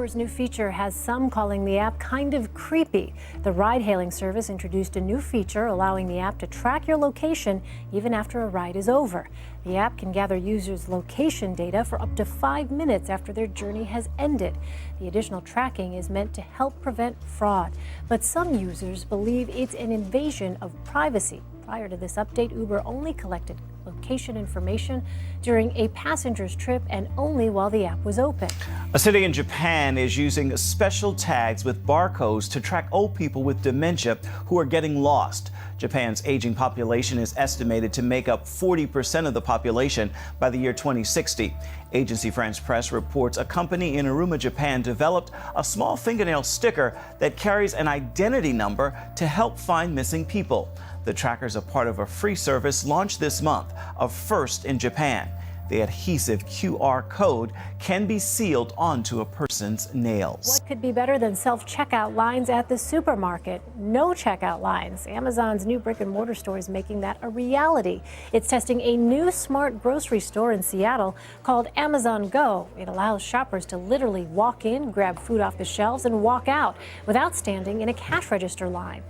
Uber's new feature has some calling the app kind of creepy. The ride-hailing service introduced a new feature allowing the app to track your location even after a ride is over. The app can gather users' location data for up to 5 minutes after their journey has ended. The additional tracking is meant to help prevent fraud, but some users believe it's an invasion of privacy. Prior to this update, Uber only collected location information during a passenger's trip and only while the app was open. A city in Japan is using special tags with barcodes to track old people with dementia who are getting lost. Japan's aging population is estimated to make up 40% of the population by the year 2060. Agency France Press reports a company in Aruma, Japan developed a small fingernail sticker that carries an identity number to help find missing people. The trackers are part of a free service launched this month, a first in Japan. The adhesive QR code can be sealed onto a person's nails. What could be better than self-checkout lines at the supermarket? No checkout lines. Amazon's new brick-and-mortar store is making that a reality. It's testing a new smart grocery store in Seattle called Amazon Go. It allows shoppers to literally walk in, grab food off the shelves, and walk out without standing in a cash register line.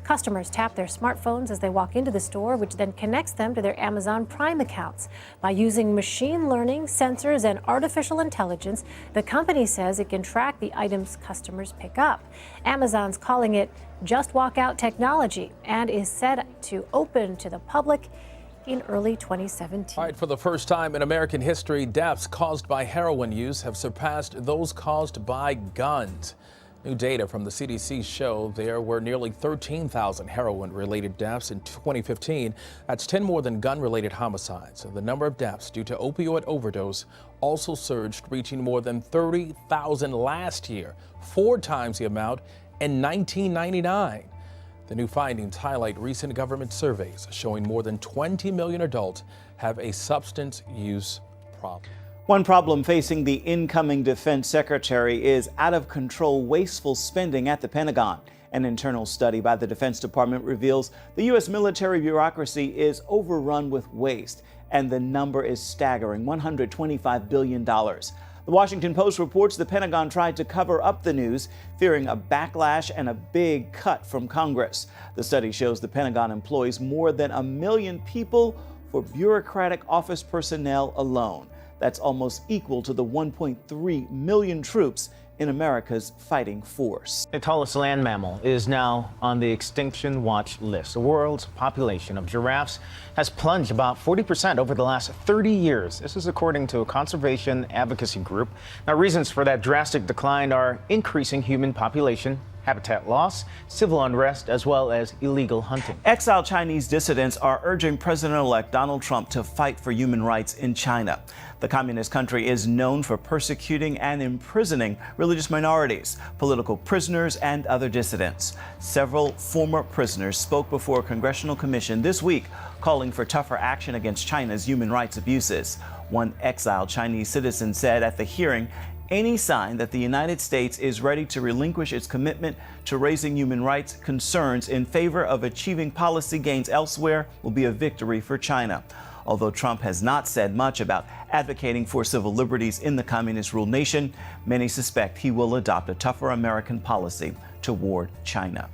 Customers tap their smartphones as they walk into the store, which then connects them to their Amazon Prime accounts. By using machine learning, sensors, and artificial intelligence, the company says it can track the items customers pick up. Amazon's calling it Just Walk Out technology and is set to open to the public in early 2017. All right, for the first time in American history, deaths caused by heroin use have surpassed those caused by guns. New data from the CDC show there were nearly 13,000 heroin-related deaths in 2015. That's 10 more than gun-related homicides. The number of deaths due to opioid overdose also surged, reaching more than 30,000 last year, 4 times the amount in 1999. The new findings highlight recent government surveys showing more than 20 million adults have a substance use problem. One problem facing the incoming defense secretary is out-of-control wasteful spending at the Pentagon. An internal study by the Defense Department reveals the U.S. military bureaucracy is overrun with waste, and the number is staggering, $125 billion. The Washington Post reports the Pentagon tried to cover up the news, fearing a backlash and a big cut from Congress. The study shows the Pentagon employs more than 1 million people for bureaucratic office personnel alone. That's almost equal to the 1.3 million troops in America's fighting force. The tallest land mammal is now on the extinction watch list. The world's population of giraffes has plunged about 40% over the last 30 years. This is according to a conservation advocacy group. Now, reasons for that drastic decline are increasing human population, habitat loss, civil unrest, as well as illegal hunting. Exiled Chinese dissidents are urging President-elect Donald Trump to fight for human rights in China. The communist country is known for persecuting and imprisoning religious minorities, political prisoners, and other dissidents. Several former prisoners spoke before a congressional commission this week calling for tougher action against China's human rights abuses. One exiled Chinese citizen said at the hearing, any sign that the United States is ready to relinquish its commitment to raising human rights concerns in favor of achieving policy gains elsewhere will be a victory for China. Although Trump has not said much about advocating for civil liberties in the communist-ruled nation, many suspect he will adopt a tougher American policy toward China.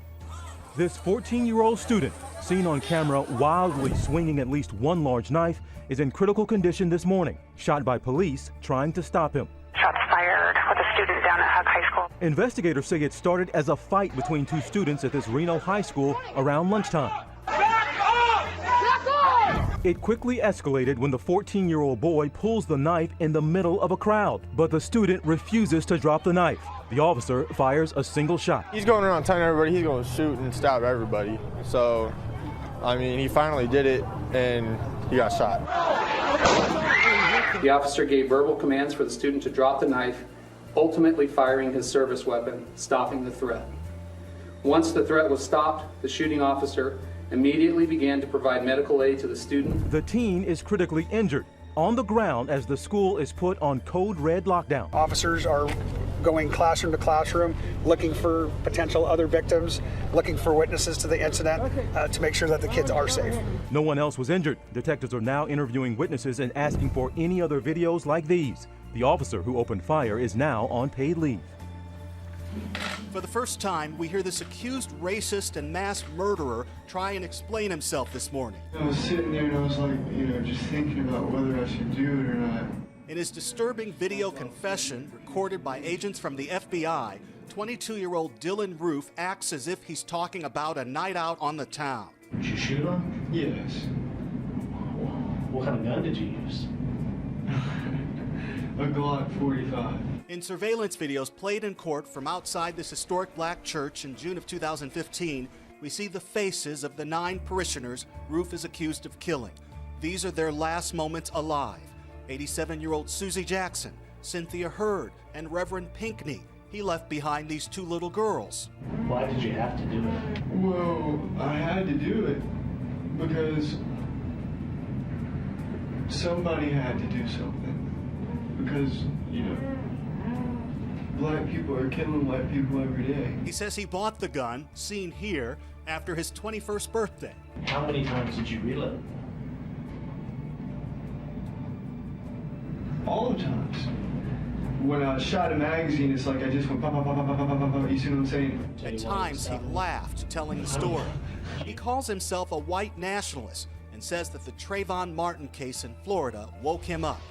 This 14-year-old student, seen on camera wildly swinging at least one large knife, is in critical condition this morning, shot by police trying to stop him. Shots fired with a student down at Hug High School. Investigators say it started as a fight between 2 students at this Reno high school around lunchtime. It quickly escalated when the 14-year-old boy pulls the knife in the middle of a crowd, but the student refuses to drop the knife. The officer fires a single shot. He's going around telling everybody he's going to shoot and stab everybody. So, I mean, he finally did it and he got shot. The officer gave verbal commands for the student to drop the knife, ultimately firing his service weapon, stopping the threat. Once the threat was stopped, the shooting officer immediately began to provide medical aid to the student. The teen is critically injured on the ground as the school is put on code red lockdown. Officers are going classroom to classroom, looking for potential other victims, looking for witnesses to the incident to make sure that the kids are safe. No one else was injured. Detectives are now interviewing witnesses and asking for any other videos like these. The officer who opened fire is now on paid leave. For the first time, we hear this accused racist and mass murderer try and explain himself this morning. I was sitting there and I was like, just thinking about whether I should do it or not. In his disturbing video confession recorded by agents from the FBI, 22-year-old Dylan Roof acts as if he's talking about a night out on the town. Did you shoot him? Yes. What kind of gun did you use? A Glock 45. In surveillance videos played in court from outside this historic black church in June of 2015, we see the faces of the 9 parishioners Roof is accused of killing. These are their last moments alive. 87-year-old Susie Jackson, Cynthia Hurd, and Reverend Pinkney. He left behind these 2 little girls. Why did you have to do it? Well, I had to do it because somebody had to do something. Because, black people are killing white people every day. He says he bought the gun, seen here, after his 21st birthday. How many times did you reload? All the times. When I shot a magazine, it's like I just went pop, pop, pop, pop, pop, pop, pop. You see what I'm saying? At times, he laughed telling the story. He calls himself a white nationalist and says that the Trayvon Martin case in Florida woke him up.